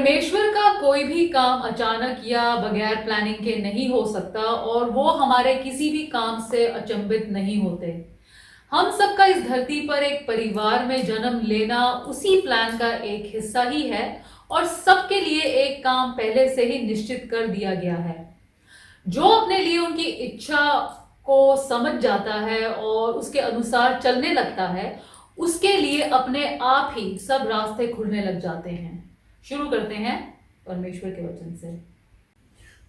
परमेश्वर का कोई भी काम अचानक या बगैर प्लानिंग के नहीं हो सकता और वो हमारे किसी भी काम से अचंभित नहीं होते। हम सबका इस धरती पर एक परिवार में जन्म लेना उसी प्लान का एक हिस्सा ही है और सबके लिए एक काम पहले से ही निश्चित कर दिया गया है। जो अपने लिए उनकी इच्छा को समझ जाता है और उसके अनुसार चलने लगता है, उसके लिए अपने आप ही सब रास्ते खुलने लग जाते हैं। शुरू करते हैं परमेश्वर के वचन से।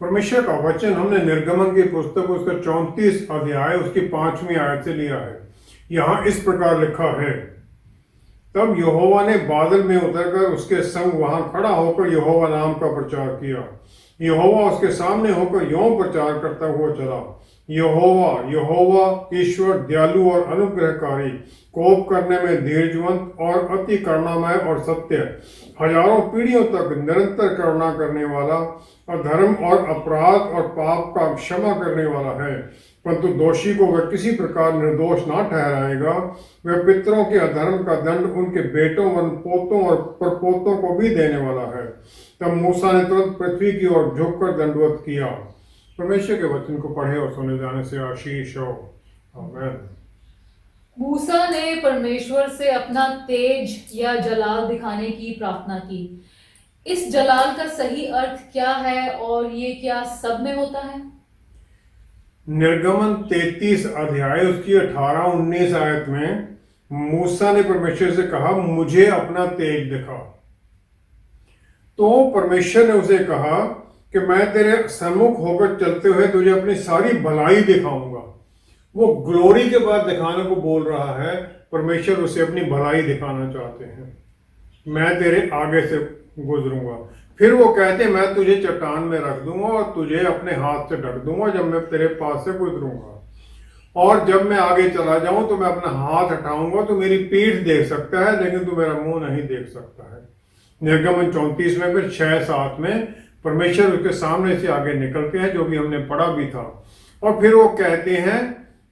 परमेश्वर का वचन हमने निर्गमन की पुस्तक उसका 34 अध्याय उसकी 5वीं आयत से लिया है। यहाँ इस प्रकार लिखा है, तब यहोवा ने बादल में उतरकर उसके संग वहां खड़ा होकर यहोवा नाम का प्रचार किया। यहोवा उसके सामने होकर यों प्रचार करता हुआ चला, यहोवा यहोवा ईश्वर दयालु और अनुग्रहकारी, कोप करने में धीरजवंत और अति करुणामय और सत्य, हजारों पीढ़ियों तक निरंतर करुणा करने वाला, अधर्म और अपराध और पाप का क्षमा करने वाला है, परंतु दोषी को वह किसी प्रकार निर्दोष ना ठहराएगा। वह पितरों के अधर्म का दंड उनके बेटों व पोतों और परपोतों को भी देने वाला है। तब मूसा ने तुरंत पृथ्वी की ओर झुककर दंडवत किया। परमेश्वर के वचन को पढ़े और सुने जाने से आशीष हो। आमीन। मूसा ने परमेश्वर से अपना तेज या जलाल दिखाने की प्रार्थना की। इस जलाल का सही अर्थ क्या है और ये क्या सब में होता है? निर्गमन 33 अध्याय उसकी 18-19 आयत में मूसा ने परमेश्वर से कहा, मुझे अपना तेज दिखा। तो परमेश्वर ने उसे कहा कि मैं तेरे सम्मुख होकर चलते हुए तुझे अपनी सारी भलाई दिखाऊंगा। वो ग्लोरी के बाद दिखाने को बोल रहा है। परमेश्वर उसे अपनी भलाई दिखाना चाहते हैं। मैं तेरे आगे से गुजरूंगा। फिर वो कहते, मैं तुझे चट्टान में रख दूंगा और तुझे अपने हाथ से ढक दूंगा जब मैं तेरे पास से गुजरूंगा। और जब मैं आगे चला जाऊं तो मैं अपना हाथ हटाऊंगा तो मेरी पीठ देख सकता है, लेकिन तू मेरा मुंह नहीं देख सकता है। निर्गमन 34 में फिर 6-7 में परमेश्वर उसके सामने से आगे निकलते हैं, जो भी हमने पढ़ा भी था। और फिर वो कहते हैं,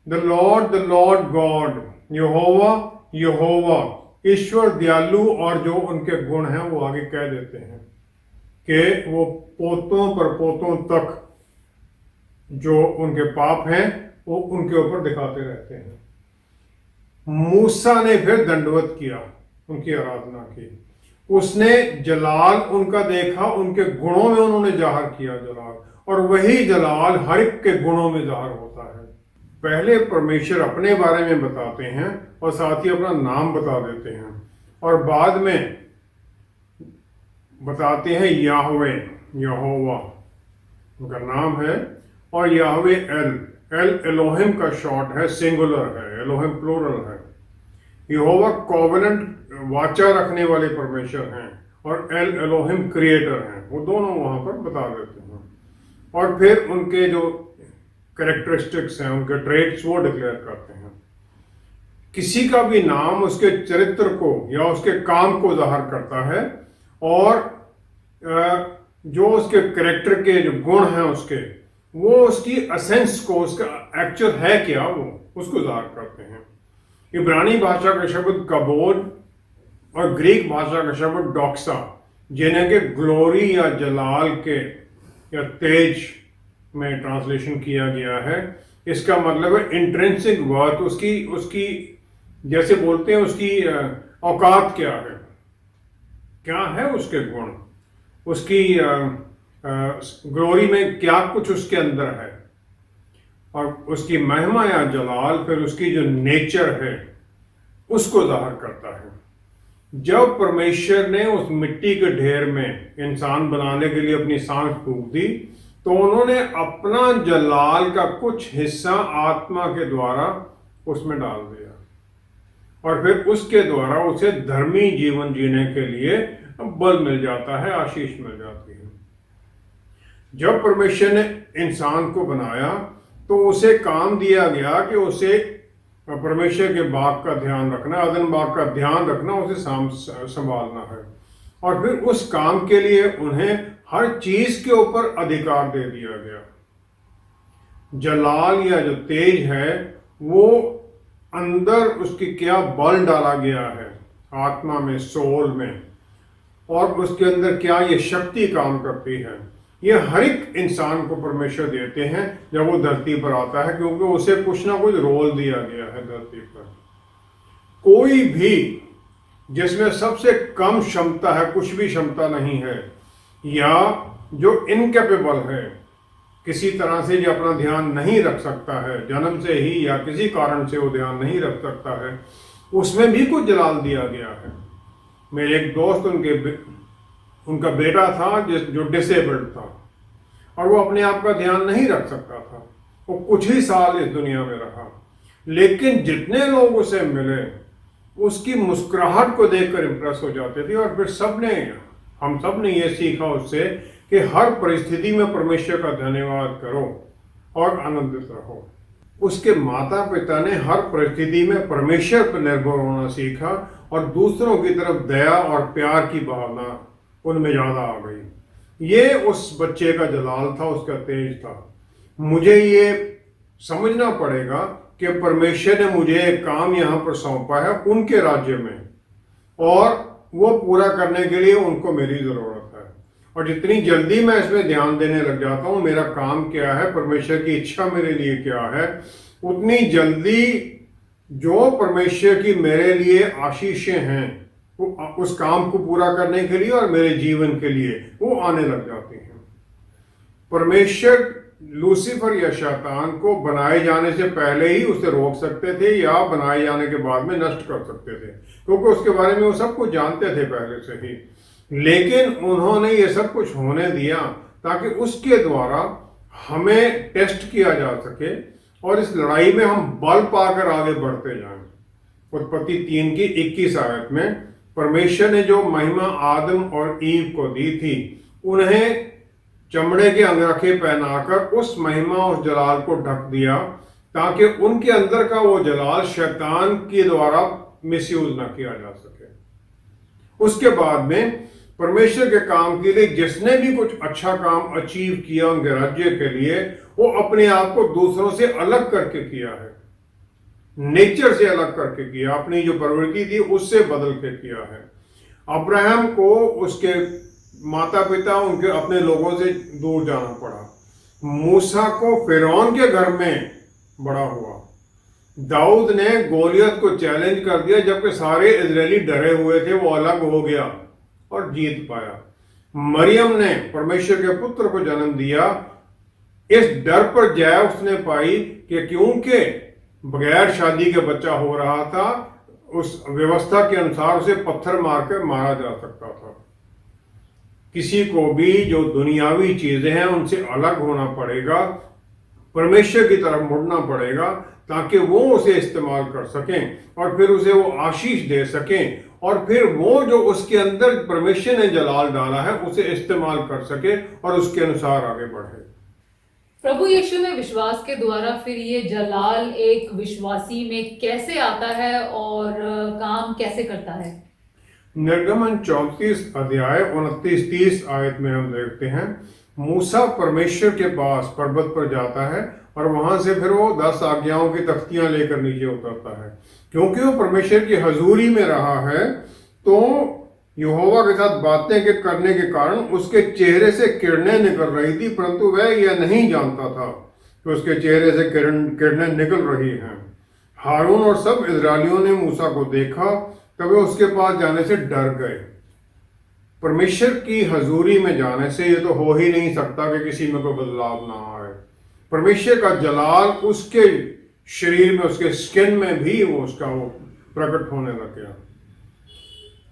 द लॉर्ड गॉड, यहोवा यहोवा ईश्वर दयालु, और जो उनके गुण हैं वो आगे कह देते हैं कि वो पोतों पर पोतों तक जो उनके पाप हैं वो उनके ऊपर दिखाते रहते हैं। मूसा ने फिर दंडवत किया, उनकी आराधना की। उसने जलाल उनका देखा, उनके गुणों में उन्होंने जाहिर किया जलाल, और वही जलाल हर एक के गुणों में जाहिर होता है। पहले परमेश्वर अपने बारे में बताते हैं और साथ ही अपना नाम बता देते हैं, और बाद में बताते हैं याहवे, यहोवा उनका नाम है। और याहवे एल एलोहिम का शॉर्ट है, सिंगुलर है, एलोहिम प्लूरल है। यहोवा कॉवेनेंट वाचा रखने वाले परमेश्वर हैं, और एल एलोहिम क्रिएटर हैं। वो दोनों वहां पर बता देते हैं। और फिर उनके जो कैरेक्टरिस्टिक्स हैं, उनके ट्रेट्स, वो डिक्लेयर करते हैं। किसी का भी नाम उसके चरित्र को या उसके काम को जाहिर करता है, और जो उसके कैरेक्टर के जो गुण हैं उसके, वो उसकी एसेंस को, उसका एक्चुअल है क्या, वो उसको जाहिर करते हैं। इब्रानी भाषा का शब्द कबोद और ग्रीक भाषा का शब्द डॉक्सा, जिन्हें के ग्लोरी या जलाल के या तेज में ट्रांसलेशन किया गया है। इसका मतलब है इंट्रिंसिक वर्थ, उसकी जैसे बोलते हैं उसकी औकात क्या है उसके गुण, उसकी ग्लोरी में क्या कुछ उसके अंदर है, और उसकी महिमा या जलाल फिर उसकी जो नेचर है उसको जाहिर करता है। जब परमेश्वर ने उस मिट्टी के ढेर में इंसान बनाने के लिए अपनी सांस फूंक दी, तो उन्होंने अपना जलाल का कुछ हिस्सा आत्मा के द्वारा उसमें डाल दिया, और फिर उसके द्वारा उसे धर्मी जीवन जीने के लिए बल मिल जाता है, आशीष मिल जाती है। जब परमेश्वर ने इंसान को बनाया तो उसे काम दिया गया कि उसे परमेश्वर के बाग का ध्यान रखना, अदन बाग का ध्यान रखना, उसे संभालना है। और फिर उस काम के लिए उन्हें हर चीज के ऊपर अधिकार दे दिया गया। जलाल या जो तेज है वो अंदर उसकी क्या बल डाला गया है, आत्मा में, सोल में, और उसके अंदर क्या ये शक्ति काम करती है, ये हर एक इंसान को परमेश्वर देते हैं जब वो धरती पर आता है, क्योंकि उसे कुछ ना कुछ रोल दिया गया है धरती पर। कोई भी जिसमें सबसे कम क्षमता है, कुछ भी क्षमता नहीं है, या जो इनकेपेबल है, किसी तरह से जो अपना ध्यान नहीं रख सकता है जन्म से ही, या किसी कारण से वो ध्यान नहीं रख सकता है, उसमें भी कुछ जलाल दिया गया है। मेरे एक दोस्त, उनका बेटा था जो डिसेबल्ड था, और वो अपने आप का ध्यान नहीं रख सकता था। वो कुछ ही साल इस दुनिया में रहा, लेकिन जितने लोग उसे मिले उसकी मुस्कुराहट को देखकर इम्प्रेस हो जाते थे। और फिर हम सब ने ये सीखा उससे कि हर परिस्थिति में परमेश्वर का धन्यवाद करो और आनंदित रहो। उसके माता पिता ने हर परिस्थिति में परमेश्वर पर निर्भर होना सीखा, और दूसरों की तरफ दया और प्यार की भावना उनमें ज़्यादा आ गई। ये उस बच्चे का जलाल था, उसका तेज था। मुझे ये समझना पड़ेगा कि परमेश्वर ने मुझे एक काम यहाँ पर सौंपा है उनके राज्य में, और वो पूरा करने के लिए उनको मेरी ज़रूरत है। और जितनी जल्दी मैं इसमें ध्यान देने लग जाता हूँ मेरा काम क्या है, परमेश्वर की इच्छा मेरे लिए क्या है, उतनी जल्दी जो परमेश्वर की मेरे लिए आशीषें हैं उस काम को पूरा करने के लिए और मेरे जीवन के लिए वो आने लग जाती हैं। परमेश्वर लूसीफर या शैतान को बनाए जाने से पहले ही उसे रोक सकते थे, या बनाए जाने के बाद में नष्ट कर सकते थे, क्योंकि उसके बारे में वो सब कुछ जानते थे पहले से ही। लेकिन उन्होंने ये सब कुछ होने दिया ताकि उसके द्वारा हमें टेस्ट किया जा सके, और इस लड़ाई में हम बल पाकर आगे बढ़ते जाएं। उत्पत्ति 3 की 21 आयत में परमेश्वर ने जो महिमा आदम और ईव को दी थी, उन्हें चमड़े के अंगरखे पहनाकर उस महिमा, उस जलाल को ढक दिया, ताकि उनके अंदर का वो जलाल शैतान के द्वारा मिसयूज ना किया जा सके। उसके बाद में परमेश्वर के काम के लिए जिसने भी कुछ अच्छा काम अचीव किया उनके राज्य के लिए, वो अपने आप को दूसरों से अलग करके किया है, नेचर से अलग करके किया, अपनी जो प्रवृत्ति थी उससे बदल के किया है। अब्राहम को उसके माता पिता, उनके अपने लोगों से दूर जाना पड़ा। मूसा को फिरौन के घर में बड़ा हुआ। दाऊद ने गोलियत को चैलेंज कर दिया, जबकि सारे इजरायली डरे हुए थे, वो अलग हो गया और जीत पाया। मरियम ने परमेश्वर के पुत्र को जन्म दिया। इस डर पर जय उसने पाई कि क्योंकि बगैर शादी के बच्चा हो रहा था, उस व्यवस्था के अनुसार उसे पत्थर मारकर मारा जा सकता था। किसी को भी जो दुनियावी चीजें हैं उनसे अलग होना पड़ेगा, परमेश्वर की तरफ मुड़ना पड़ेगा, ताकि वो उसे इस्तेमाल कर सकें और फिर उसे वो आशीष दे सकें, और फिर वो जो उसके अंदर परमेश्वर ने जलाल डाला है उसे इस्तेमाल कर सके और उसके अनुसार आगे बढ़े। प्रभु यीशु में विश्वास के द्वारा फिर ये जलाल एक विश्वासी में कैसे आता है और काम कैसे करता है? निर्गमन 34 अध्याय 29-30 आयत में हम देखते हैं, मूसा परमेश्वर के पास पर्वत पर जाता है और वहां से फिर वो 10 आज्ञाओं की तख्तियां लेकर नीचे उतरता है। क्योंकि वो परमेश्वर की हजूरी में रहा है, तो यहोवा के साथ बातें करने के कारण उसके चेहरे से किरणें निकल रही थी, परंतु वह यह नहीं जानता था कि उसके चेहरे से किरणें निकल रही हैं। हारून और सब इजरायलियों ने मूसा को देखा, तब वे उसके पास जाने से डर गए। परमेश्वर की हजूरी में जाने से ये तो हो ही नहीं सकता कि किसी में कोई बदलाव ना आए। परमेश्वर का जलाल उसके शरीर में, उसके स्किन में भी वो प्रकट होने लग गया।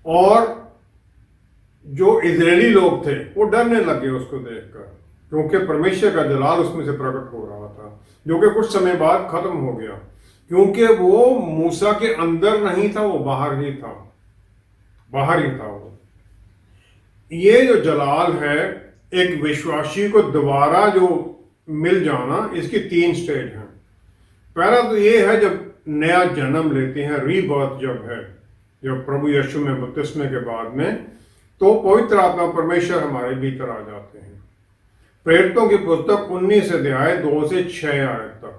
और जो इजरायली लोग थे वो डरने लगे उसको देखकर, क्योंकि परमेश्वर का जलाल उसमें से प्रकट हो रहा था, जो कि कुछ समय बाद खत्म हो गया, क्योंकि वो मूसा के अंदर नहीं था, वो बाहर ही था, बाहर ही था वो। ये जो जलाल है एक विश्वासी को दोबारा जो मिल जाना, इसकी 3 स्टेज हैं। पहला तो ये है जब नया जन्म लेते हैं, रीबर्थ जब है, जब प्रभु यीशु में बपतिस्मे के बाद में, तो पवित्र आत्मा परमेश्वर हमारे भीतर आ जाते हैं। प्रेरितों की पुस्तक 19 अध्याय 2 से 6 आयत तक।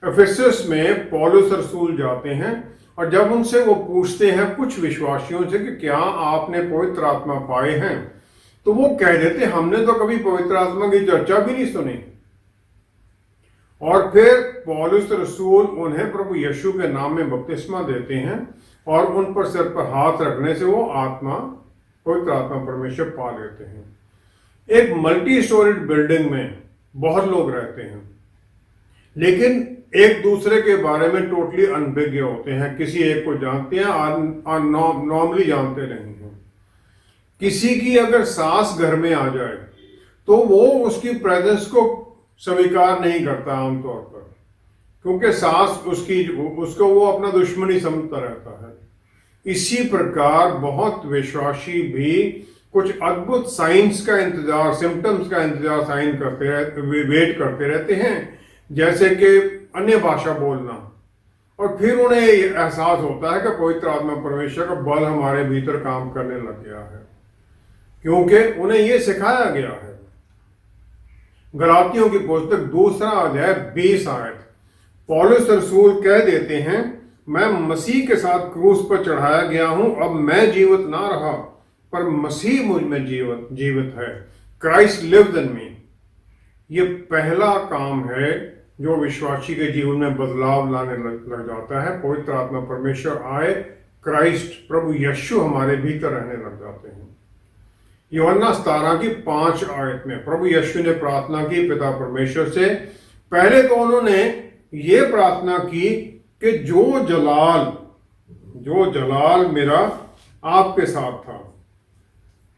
इफिसस में पौलुस रसूल जाते हैं और जब उनसे वो पूछते हैं कुछ विश्वासियों से कि क्या आपने पवित्र आत्मा पाए हैं, तो वो कह देते हमने तो कभी पवित्र आत्मा की चर्चा भी नहीं सुनी। और फिर पौलुस रसूल उन्हें प्रभु यीशु के नाम में बपतिस्मा देते हैं और उन पर सिर पर हाथ रखने से वो पवित्र आत्मा परमेश्वर पा लेते हैं। एक मल्टी स्टोरीड बिल्डिंग में बहुत लोग रहते हैं, लेकिन एक दूसरे के बारे में टोटली अनभिज्ञ होते हैं। किसी एक को जानते हैं, नॉर्मली जानते नहीं हैं। किसी की अगर सास घर में आ जाए तो वो उसकी प्रेजेंस को स्वीकार नहीं करता आमतौर पर, क्योंकि सास उसको वो अपना दुश्मनी समझता रहता है। इसी प्रकार बहुत विश्वासी भी कुछ अद्भुत साइंस का इंतजार, सिम्टम्स का इंतजार वेट करते रहते हैं, जैसे कि अन्य भाषा बोलना, और फिर उन्हें एहसास होता है कि पवित्र आत्मा परमेश्वर का बल हमारे भीतर काम करने लग गया है, क्योंकि उन्हें यह सिखाया गया है। गलातियों की पुस्तक 2 अध्याय 20 आयत, पौलुस रसूल कह देते हैं, मैं मसीह के साथ क्रूस पर चढ़ाया गया हूं, अब मैं जीवित ना रहा पर मसीह मुझ में जीवित है। क्राइस्ट लिव्स इन मी। ये पहला काम है जो विश्वासी के जीवन में बदलाव लाने लग जाता है। पवित्र आत्मा परमेश्वर आए, क्राइस्ट प्रभु यीशु हमारे भीतर रहने लग जाते हैं। यूहन्ना 17 की 5 आयत में प्रभु यीशु ने प्रार्थना की पिता परमेश्वर से। पहले तो उन्होंने ये प्रार्थना की कि जो जलाल मेरा आपके साथ था,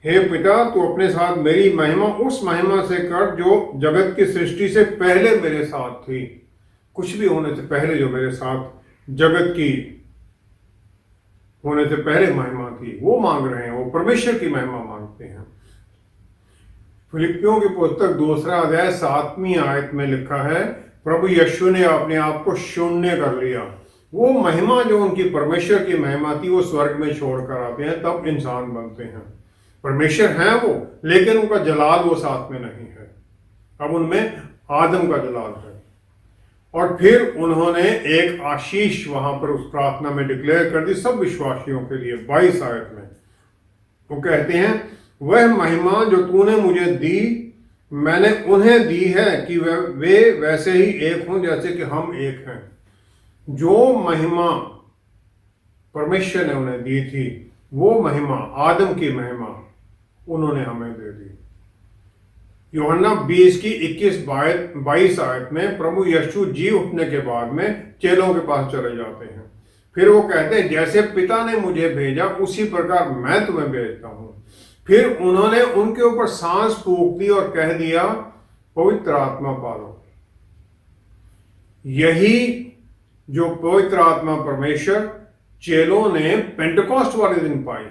हे पिता तू अपने साथ मेरी महिमा उस महिमा से कर जो जगत की सृष्टि से पहले मेरे साथ थी। कुछ भी होने से पहले जो मेरे साथ जगत की होने से पहले महिमा थी, वो मांग रहे हैं, वो परमेश्वर की महिमा मांगते हैं। फिलिपियों की पुस्तक 2 अध्याय 7वीं आयत में लिखा है, प्रभु यीशु ने अपने आप को शून्य कर लिया। वो महिमा जो उनकी परमेश्वर की महिमा थी वो स्वर्ग में छोड़कर आते हैं, तब इंसान बनते हैं। परमेश्वर हैं वो, लेकिन उनका जलाल वो साथ में नहीं है। अब उनमें आदम का जलाल है। और फिर उन्होंने एक आशीष वहां पर उस प्रार्थना में डिक्लेयर कर दी सब विश्वासियों के लिए। 22 आयत में वो कहते हैं, वह महिमा जो तूने मुझे दी मैंने उन्हें दी है कि वे वैसे ही एक हों जैसे कि हम एक हैं। जो महिमा परमेश्वर ने उन्हें दी थी, वो महिमा, आदम की महिमा, उन्होंने हमें दे दी। यूहन्ना 20 की 21-22 आयत में प्रभु यीशु जी उठने के बाद में चेलों के पास चले जाते हैं। फिर वो कहते हैं, जैसे पिता ने मुझे भेजा उसी प्रकार मैं तुम्हें भेजता हूं। फिर उन्होंने उनके ऊपर सांस फूंक दी और कह दिया, पवित्र आत्मा पालो। यही जो पवित्र आत्मा परमेश्वर चेलों ने पेंटकोस्ट वाले दिन पाई,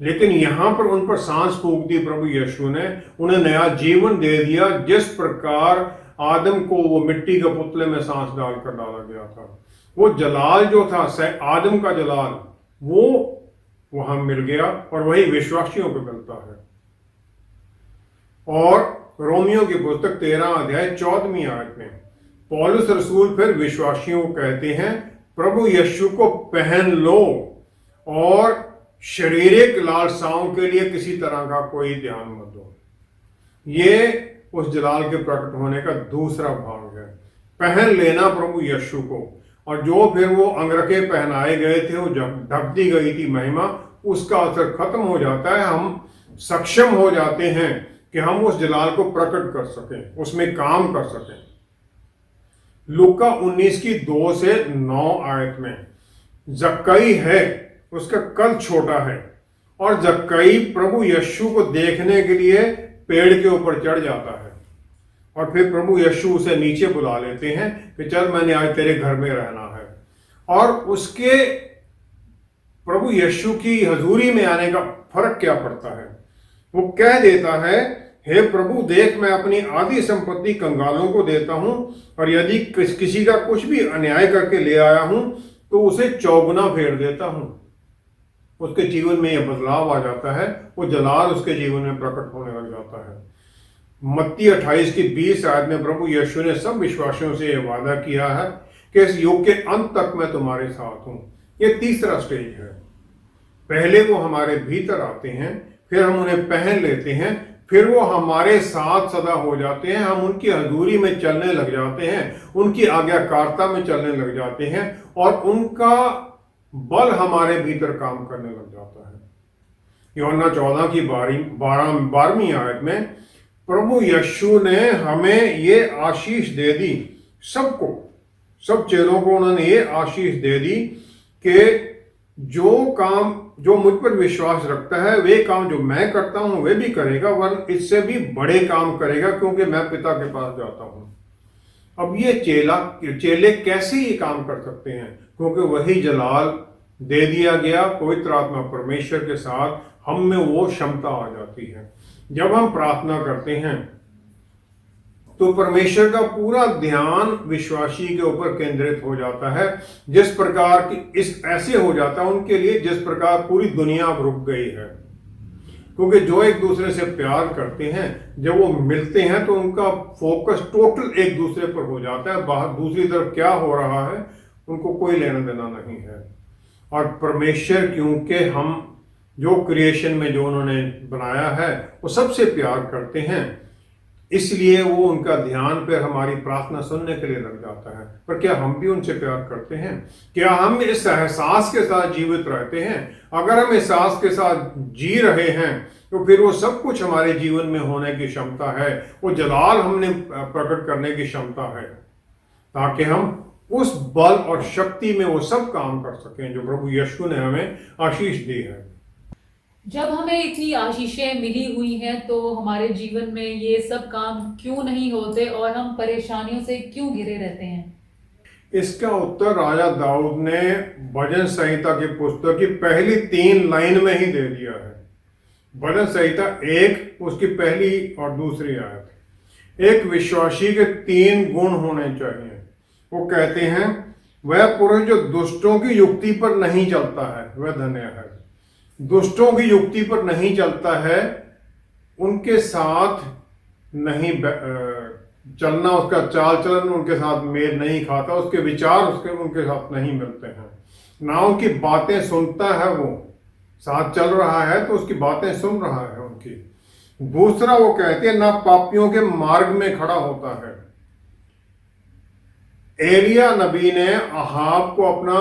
लेकिन यहां पर उन पर सांस फूंक दी प्रभु यीशु ने, उन्हें नया जीवन दे दिया। जिस प्रकार आदम को वो मिट्टी के पुतले में सांस डालकर डाला गया था, वो जलाल जो था आदम का जलाल, वो वहां मिल गया और वही विश्वासियों को मिलता है। और रोमियो की पुस्तक 13 अध्याय 14वीं आयत में पौलुस रसूल फिर विश्वासियों को कहते हैं, प्रभु यीशु को पहन लो और शारीरिक लालसाओं के लिए किसी तरह का कोई ध्यान मत दो। ये उस जलाल के प्रकट होने का दूसरा भाग है। पहन लेना प्रभु यीशु को, और जो फिर वो अंगरखे पहनाए गए थे, वो ढक दी गई थी महिमा, उसका असर खत्म हो जाता है। हम सक्षम हो जाते हैं कि हम उस जलाल को प्रकट कर सकें, उसमें काम कर सकें। लूका 19 की 2 से 9 आयत में जक्कई है, उसका कद छोटा है, और जक्कई प्रभु यीशु को देखने के लिए पेड़ के ऊपर चढ़ जाता है। और फिर प्रभु यीशु उसे नीचे बुला लेते हैं कि चल मैंने आज तेरे घर में रहना है। और उसके प्रभु यीशु की हजूरी में आने का फर्क क्या पड़ता है? वो कह देता है, हे प्रभु देख मैं अपनी आधी संपत्ति कंगालों को देता हूं, और यदि किसी का कुछ भी अन्याय करके ले आया हूं तो उसे चौगुना फेर देता हूं। उसके जीवन में यह बदलाव आ जाता है, वो जलाल उसके जीवन में प्रकट होने लग जाता है। मत्ती 28 की 20 आयत में प्रभु यीशु ने सब विश्वासियों से यह वादा किया है कि इस युग के अंत तक मैं तुम्हारे साथ हूं। ये तीसरा स्टेज है। पहले वो हमारे भीतर आते हैं, फिर हम उन्हें पहन लेते हैं, फिर वो हमारे साथ सदा हो जाते हैं, हम उनकी हजूरी में चलने लग जाते हैं, उनकी आज्ञाकारिता में चलने लग जाते हैं और उनका बल हमारे भीतर काम करने लग जाता है। यूहन्ना 14 की 12वीं आयत में प्रभु यीशु ने हमें ये आशीष दे दी, सबको, सब चेलों को उन्होंने ये आशीष दे दी कि जो काम जो मुझ पर विश्वास रखता है वे काम जो मैं करता हूं वे भी करेगा, वरन इससे भी बड़े काम करेगा, क्योंकि मैं पिता के पास जाता हूं। अब ये चेले कैसे ये काम कर सकते हैं? क्योंकि वही जलाल दे दिया गया पवित्र आत्मा परमेश्वर के साथ हम में वो क्षमता आ जाती है। जब हम प्रार्थना करते हैं तो परमेश्वर का पूरा ध्यान विश्वासी के ऊपर केंद्रित हो जाता है, जिस प्रकार की इस ऐसे हो जाता है उनके लिए जिस प्रकार पूरी दुनिया अब रुक गई है। क्योंकि जो एक दूसरे से प्यार करते हैं, जब वो मिलते हैं तो उनका फोकस टोटल एक दूसरे पर हो जाता है, बाहर दूसरी तरफ क्या हो रहा है उनको कोई लेना देना नहीं है। और परमेश्वर, क्योंकि हम जो क्रिएशन में जो उन्होंने बनाया है वो सबसे प्यार करते हैं, इसलिए वो उनका ध्यान फिर हमारी प्रार्थना सुनने के लिए लग जाता है। पर क्या हम भी उनसे प्यार करते हैं? क्या हम इस एहसास के साथ जीवित रहते हैं? अगर हम एहसास के साथ जी रहे हैं तो फिर वो सब कुछ हमारे जीवन में होने की क्षमता है, वो जलाल हमने प्रकट करने की क्षमता है, ताकि हम उस बल और शक्ति में वो सब काम कर सकें जो प्रभु यीशु ने हमें आशीष दी है। जब हमें इतनी आशीषें मिली हुई हैं तो हमारे जीवन में ये सब काम क्यों नहीं होते और हम परेशानियों से क्यों घिरे रहते हैं? इसका उत्तर राजा दाऊद ने भजन संहिता की पुस्तक की पहली 3 लाइन में ही दे दिया है। भजन संहिता 1 उसकी पहली और दूसरी आयत। एक विश्वासी के 3 गुण होने चाहिए। वो कहते हैं, वह पुरुष जो दुष्टों की युक्ति पर नहीं चलता है वह धन्य है। दुष्टों की युक्ति पर नहीं चलता है, उनके साथ नहीं चलना, उसका चाल चलन उनके साथ मेल नहीं खाता, उसके विचार उनके साथ नहीं मिलते हैं, ना उनकी बातें सुनता है। वो साथ चल रहा है तो उसकी बातें सुन रहा है उनकी। दूसरा वो कहते हैं, ना पापियों के मार्ग में खड़ा होता है। एलिया नबी ने अहाब को अपना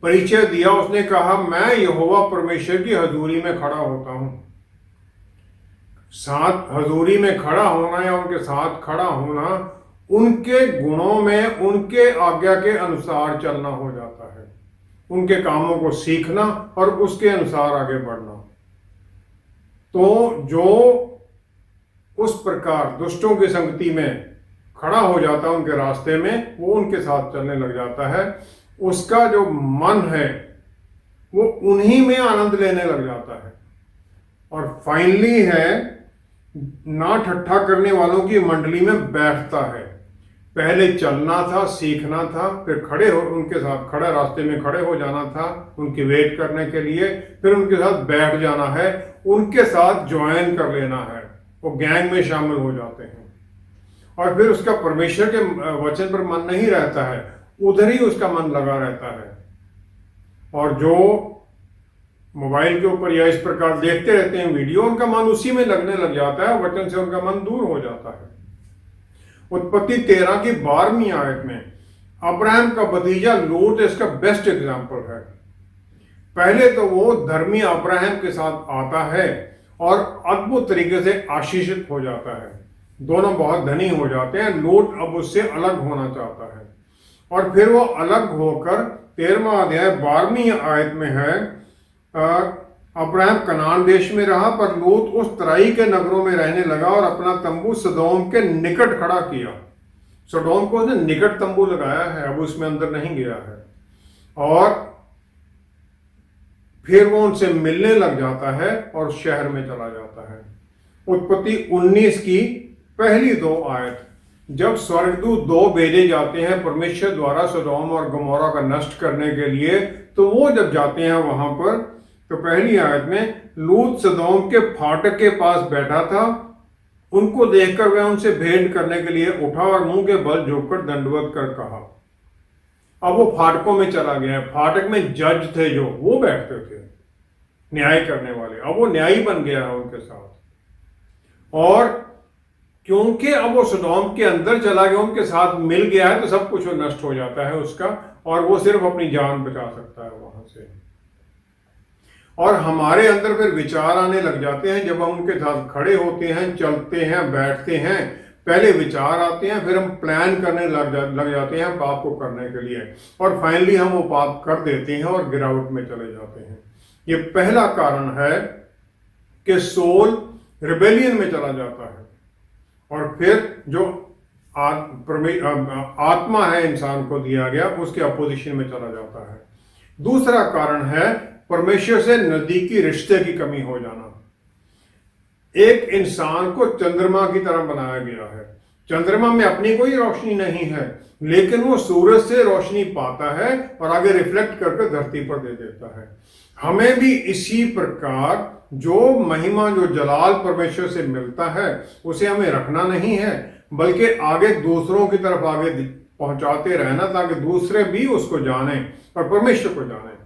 परिचय दिया, उसने कहा, मैं यहोवा परमेश्वर की हजूरी में खड़ा होता हूं। साथ हजूरी में खड़ा होना या उनके साथ खड़ा होना उनके गुणों में उनके आज्ञा के अनुसार चलना हो जाता है, उनके कामों को सीखना और उसके अनुसार आगे बढ़ना। तो जो उस प्रकार दुष्टों की संगति में खड़ा हो जाता है उनके रास्ते में, वो उनके साथ चलने लग जाता है, उसका जो मन है वो उन्हीं में आनंद लेने लग जाता है। और फाइनली है, ना ठट्ठा करने वालों की मंडली में बैठता है। पहले चलना था, सीखना था, फिर खड़े हो उनके साथ, खड़े रास्ते में खड़े हो जाना था उनकी वेट करने के लिए, फिर उनके साथ बैठ जाना है, उनके साथ ज्वाइन कर लेना है, वो गैंग में शामिल हो जाते हैं। और फिर उसका परमेश्वर के वचन पर मन नहीं रहता है, उधर ही उसका मन लगा रहता है। और जो मोबाइल के ऊपर या इस प्रकार देखते रहते हैं वीडियो, उनका मन उसी में लगने लग जाता है, वचन से उनका मन दूर हो जाता है। उत्पत्ति 13 की 12वीं आयत में अब्राहम का भतीजा लूत इसका बेस्ट एग्जाम्पल है। पहले तो वो धर्मी अब्राहम के साथ आता है और अद्भुत तरीके से आशीषित हो जाता है, दोनों बहुत धनी हो जाते हैं। लूत अब उससे अलग होना चाहता है और फिर वो अलग होकर 13वां अध्याय 12वीं आयत में है, अब्राहम कनान देश में रहा, पर लूत उस तराई के नगरों में रहने लगा और अपना तंबू सदोम के निकट खड़ा किया। सदोम को उसने निकट तंबू लगाया है, अब उसमें अंदर नहीं गया है। और फिर वो उनसे मिलने लग जाता है और शहर में चला जाता है। उत्पत्ति 19 की पहली 2 आयत, जब स्वर्गदूत 2 भेजे जाते हैं परमेश्वर द्वारा सदोम और गमोरा का नष्ट करने के लिए, तो वो जब जाते हैं वहां पर, तो पहली आयत में लूत सदोम के फाटक के पास बैठा था। उनको देखकर वह उनसे भेंट करने के लिए उठा और मुंह के बल झुककर दंडवत कर कहा। अब वो फाटकों में चला गया है। फाटक में जज थे जो, वो बैठते थे न्याय करने वाले, अब वो न्यायी बन गया है उनके साथ। और क्योंकि अब वो सदोम के अंदर चला गया, उनके साथ मिल गया है, तो सब कुछ नष्ट हो जाता है उसका, और वो सिर्फ अपनी जान बचा सकता है वहां से। और हमारे अंदर फिर विचार आने लग जाते हैं जब हम उनके साथ खड़े होते हैं, चलते हैं, बैठते हैं। पहले विचार आते हैं, फिर हम प्लान करने लग जाते हैं पाप को करने के लिए, और फाइनली हम वो पाप कर देते हैं और गिरावट में चले जाते हैं। ये पहला कारण है कि सोल रिबेलियन में चला जाता है, और फिर जो आत्मा है इंसान को दिया गया, उसके अपोजिशन में चला जाता है। दूसरा कारण है परमेश्वर से नजदीकी रिश्ते की कमी हो जाना। एक इंसान को चंद्रमा की तरह बनाया गया है। चंद्रमा में अपनी कोई रोशनी नहीं है, लेकिन वो सूरज से रोशनी पाता है और आगे रिफ्लेक्ट करके धरती पर दे देता है। हमें भी इसी प्रकार जो महिमा, जो जलाल परमेश्वर से मिलता है, उसे हमें रखना नहीं है, बल्कि आगे दूसरों की तरफ आगे पहुंचाते रहना, ताकि दूसरे भी उसको जाने और परमेश्वर को जाने।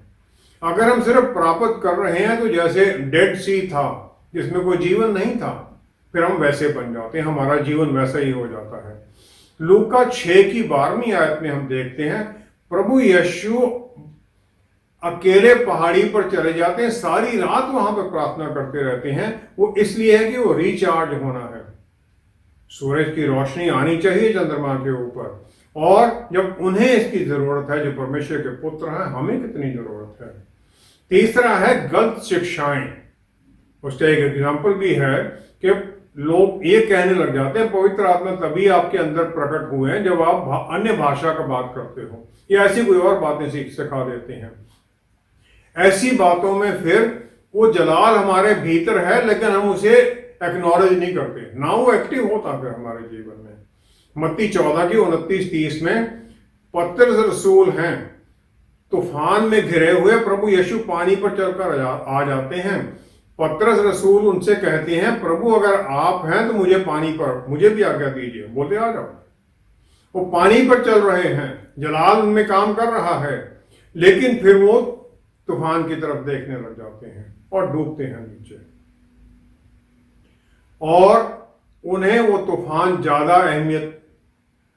अगर हम सिर्फ प्राप्त कर रहे हैं तो जैसे डेड सी था जिसमें कोई जीवन नहीं था, फिर हम वैसे बन जाते हैं, हमारा जीवन वैसा ही हो जाता है। लूका 6 की 12वीं आयत में हम देखते हैं, प्रभु यीशु अकेले पहाड़ी पर चले जाते हैं, सारी रात वहां पर प्रार्थना करते रहते हैं। वो इसलिए है कि वो रिचार्ज होना है। सूरज की रोशनी आनी चाहिए चंद्रमा के ऊपर, और जब उन्हें इसकी जरूरत है, जो परमेश्वर के पुत्र हैं, हमें कितनी जरूरत है। तीसरा है गलत शिक्षाएं। उसका एक एग्जाम्पल भी है कि लोग ये कहने लग जाते हैं पवित्र आत्मा तभी आपके अंदर प्रकट हुए हैं जब आप अन्य भाषा का बात करते हो, या ऐसी कोई और बातें सिखा देते हैं। ऐसी बातों में फिर वो जलाल हमारे भीतर है, लेकिन हम उसे एक्नॉलेज नहीं करते, ना वो एक्टिव होता फिर हमारे जीवन में। मत्ती 14 की 29-30 में पतरस रसूल हैं, तूफान में घिरे हुए प्रभु यीशु पानी पर चलकर आ जाते हैं। पतरस रसूल उनसे कहते हैं, प्रभु अगर आप हैं तो मुझे पानी पर, मुझे भी आज्ञा दीजिए। बोलते आ जाओ। वो पानी पर चल रहे हैं, जलाल उनमें काम कर रहा है, लेकिन फिर वो तूफान की तरफ देखने लग जाते हैं और डूबते हैं नीचे, और उन्हें वो तूफान ज्यादा अहमियत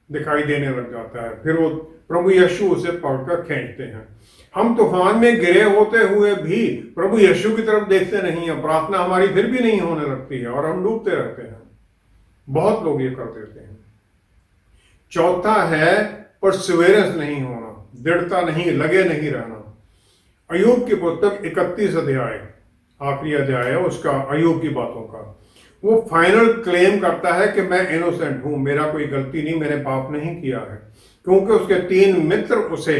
दिखाई देने लग जाता है। फिर वो प्रभु यीशु उसे पकड़कर खींचते हैं। हम तूफान में गिरे होते हुए भी प्रभु यीशु की तरफ देखते नहीं है, प्रार्थना हमारी फिर भी नहीं होने लगती है, और हम डूबते रहते हैं। बहुत लोग ये कर देते हैं। चौथा है परसिवेरेंस नहीं होना, दृढ़ता नहीं, लगे नहीं रहना। अय्यूब की पुस्तक 31 अध्याय, आखिरी अध्याय है उसका, अय्यूब की बातों का। वो फाइनल क्लेम करता है कि मैं इनोसेंट हूं, मेरा कोई गलती नहीं, मैंने पाप नहीं किया है, क्योंकि उसके 3 मित्र उसे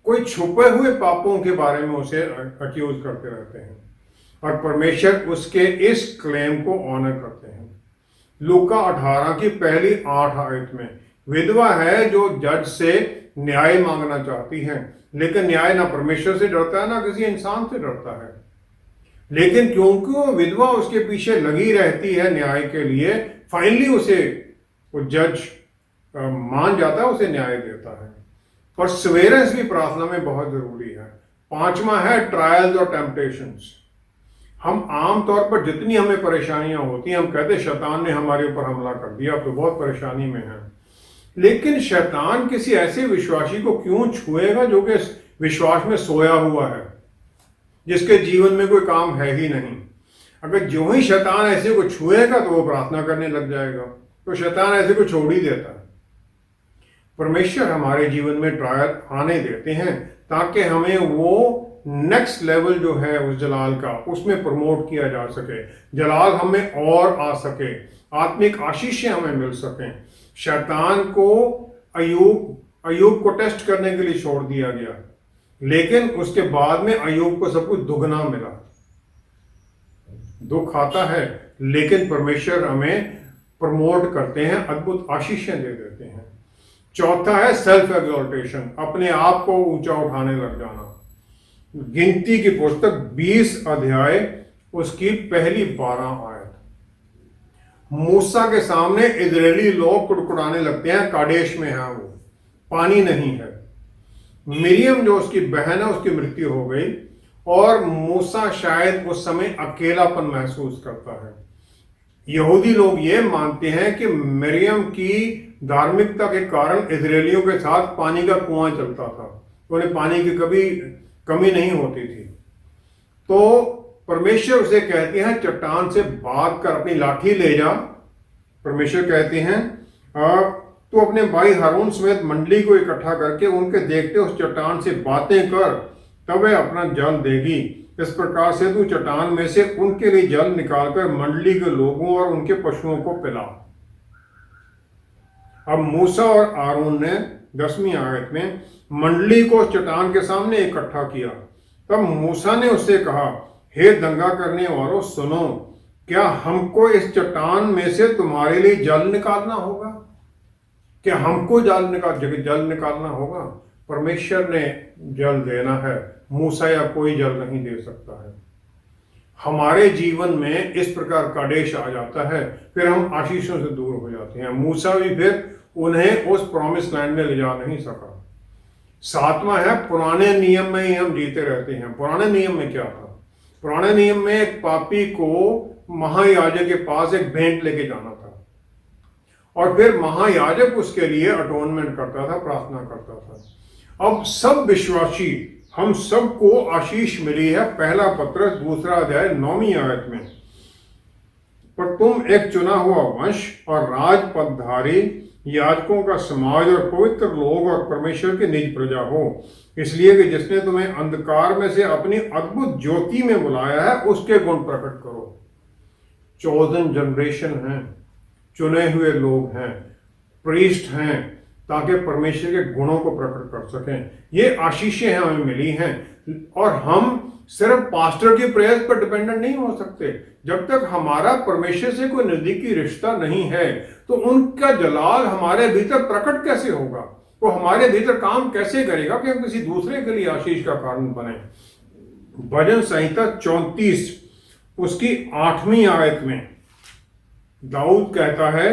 कोई छुपे हुए पापों के बारे में उसे अक्यूज करते रहते हैं, और परमेश्वर उसके इस क्लेम को ऑनर करते हैं। लूका 18 की पहली 8 आयत में विधवा है जो जज से न्याय मांगना चाहती है, लेकिन न्याय ना परमेश्वर से डरता है ना किसी इंसान से डरता है। लेकिन क्योंकि वो विधवा उसके पीछे लगी रहती है न्याय के लिए, फाइनली उसे वो जज मान जाता है, उसे न्याय देता है। परसिवेरेंस भी प्रार्थना में बहुत जरूरी है। 5वां है ट्रायल्स और टेम्पटेशंस। हम आमतौर पर जितनी हमें परेशानियां होती हैं, हम कहते हैं शैतान ने हमारे ऊपर हमला कर दिया, अब तो बहुत परेशानी में है। लेकिन शैतान किसी ऐसे विश्वासी को क्यों छुएगा जो कि विश्वास में सोया हुआ है, जिसके जीवन में कोई काम है ही नहीं। अगर जो ही शैतान ऐसे को छुएगा तो वो प्रार्थना करने लग जाएगा, तो शैतान ऐसे को छोड़ ही देता है। परमेश्वर हमारे जीवन में ट्रायल आने देते हैं ताकि हमें वो नेक्स्ट लेवल जो है उस जलाल का, उसमें प्रमोट किया जा सके, जलाल हमें और आ सके, आत्मिक आशीषें हमें मिल सकें। शैतान को अय्यूब को टेस्ट करने के लिए छोड़ दिया गया, लेकिन उसके बाद में अय्यूब को सब कुछ दुगना मिला। दुख आता है, लेकिन परमेश्वर हमें प्रमोट करते हैं, अद्भुत आशीषें दे देते हैं। चौथा है सेल्फ एग्जॉल्टेशन, अपने आप को ऊंचा उठाने लग जाना। गिनती की पुस्तक 20 अध्याय उसकी पहली 12 आयत। मूसा के सामने इजरायली लोग कुड़कुड़ाने लगते हैं, कादेश में है वो, पानी नहीं है। मिरियम जो उसकी बहन है उसकी मृत्यु हो गई और मूसा शायद उस समय अकेलापन महसूस करता है। यहूदी लोग ये मानते हैं कि मरियम की धार्मिकता के कारण इजरायलियों के साथ पानी का कुआं चलता था, उन्हें पानी की कभी कमी नहीं होती थी। तो परमेश्वर उसे कहते हैं चट्टान से बात कर अपनी लाठी ले जा। परमेश्वर कहते हैं तू अपने भाई हारून समेत मंडली को इकट्ठा करके उनके देखते उस चट्टान से बातें कर, तब वह अपना जल देगी। इस प्रकार से तू चट्टान में से उनके लिए जल निकालकर मंडली के लोगों और उनके पशुओं को पिला। अब मूसा और आरोन ने 10वीं आयत में मंडली को चट्टान के सामने इकट्ठा किया। तब मूसा ने उससे कहा, हे दंगा करने वालों सुनो, क्या हमको इस चट्टान में से तुम्हारे लिए जल निकालना होगा? क्या हमको जल निकालना होगा? परमेश्वर ने जल देना है, मूसा या कोई जल नहीं दे सकता है। हमारे जीवन में इस प्रकार का आदेश आ जाता है, फिर हम आशीषों से दूर हो जाते हैं। मूसा भी फिर उन्हें उस प्रॉमिस लैंड में ले जा नहीं सका। 7वां है, पुराने नियम में ही हम जीते रहते हैं। पुराने नियम में क्या था? पुराने नियम में एक पापी को महायाजक के पास एक भेंट लेके जाना था और फिर महायाजक उसके लिए अटोनमेंट करता था, प्रार्थना करता था। अब सब विश्वासी, हम सबको आशीष मिली है। पहला पत्रस 2 अध्याय 9वीं आयत में, पर तुम एक चुना हुआ वंश और राजपदधारी, याजकों का समाज और पवित्र लोग और परमेश्वर की निज प्रजा हो, इसलिए कि जिसने तुम्हें अंधकार में से अपनी अद्भुत ज्योति में बुलाया है उसके गुण प्रकट करो। चोजन जनरेशन है, चुने हुए लोग हैं, प्रीस्ट हैं, ताकि परमेश्वर के गुणों को प्रकट कर सकें। ये आशीषें हमें मिली हैं और हम सिर्फ पास्टर की प्रेयर्स पर डिपेंडेंट नहीं हो सकते। जब तक हमारा परमेश्वर से कोई नजदीकी रिश्ता नहीं है तो उनका जलाल हमारे भीतर प्रकट कैसे होगा? वो हमारे भीतर काम कैसे करेगा कि हम किसी दूसरे के लिए आशीष का कारण बने? भजन संहिता 34 उसकी 8वीं आयत में दाऊद कहता है,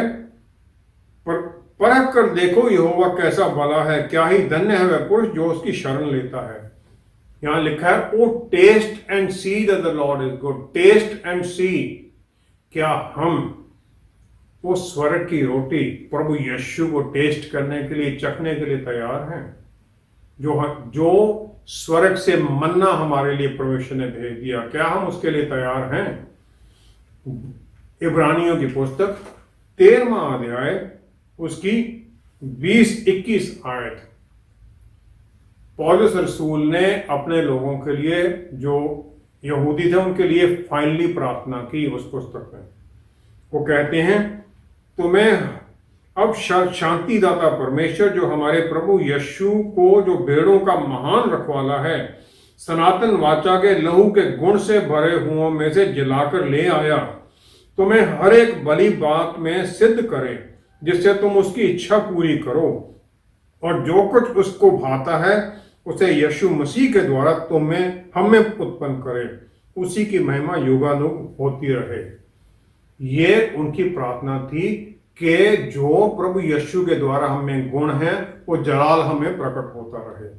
पर परख कर देखो यहोवा कैसा भला है, क्या ही धन्य है वह पुरुष जो उसकी शरण लेता है। यहां लिखा है, O taste and see that the Lord is good. Taste and see, क्या हम वो स्वर्ग की रोटी प्रभु यीशु को टेस्ट करने के लिए, चखने के लिए तैयार हैं? जो स्वर्ग से मन्ना हमारे लिए परमेश्वर ने भेज दिया, क्या हम उसके लिए तैयार हैं? इब्रानियों की पुस्तक 13वां अध्याय उसकी 20-21 आयत, पौलुस रसूल ने अपने लोगों के लिए, जो यहूदी थे, उनके लिए फाइनली प्रार्थना की उस पुस्तक में। वो कहते हैं, तुम्हें अब शांतिदाता परमेश्वर जो हमारे प्रभु यीशु को, जो भेड़ों का महान रखवाला है, सनातन वाचा के लहू के गुण से भरे हुओं में से जलाकर ले आया, तुम्हें हर एक भली बात में सिद्ध करे, जिससे तुम उसकी इच्छा पूरी करो, और जो कुछ उसको भाता है उसे यीशु मसीह के द्वारा हमें उत्पन्न करे, उसी की महिमा युगानुग होती रहे। ये उनकी प्रार्थना थी कि जो प्रभु यीशु के द्वारा हमें गुण है वो जलाल हमें प्रकट होता रहे,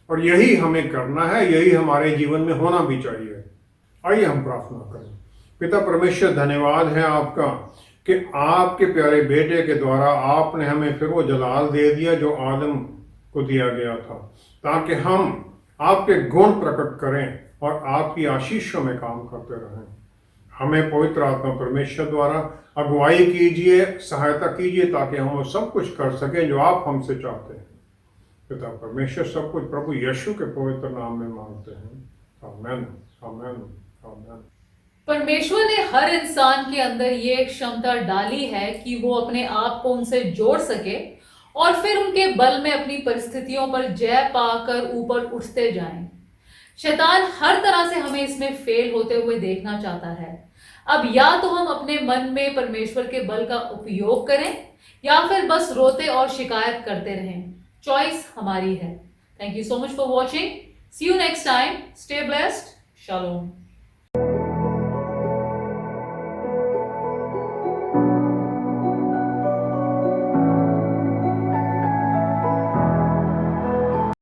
और यही हमें करना है, यही हमारे जीवन में होना भी चाहिए। आइए हम प्रार्थना करें। पिता परमेश्वर, धन्यवाद है आपका कि आपके प्यारे बेटे के द्वारा आपने हमें फिर वो जलाल दे दिया जो आदम को दिया गया था, ताकि हम आपके गुण प्रकट करें और आपकी आशीषों में काम करते रहें। हमें पवित्र आत्मा परमेश्वर द्वारा अगुवाई कीजिए, सहायता कीजिए, ताकि हम वो सब कुछ कर सकें जो आप हमसे चाहते हैं। पिता परमेश्वर, सब कुछ प्रभु यीशु के पवित्र नाम में मांगते हैं। आमीन, आमीन, आमीन। परमेश्वर ने हर इंसान के अंदर ये एक क्षमता डाली है कि वो अपने आप को उनसे जोड़ सके और फिर उनके बल में अपनी परिस्थितियों पर जय पाकर ऊपर उठते जाएं। शैतान हर तरह से हमें इसमें फेल होते हुए देखना चाहता है। अब या तो हम अपने मन में परमेश्वर के बल का उपयोग करें या फिर बस रोते और शिकायत करते रहें। चॉइस हमारी है। Thank you so much for watching. See you next time. Stay blessed. Shalom.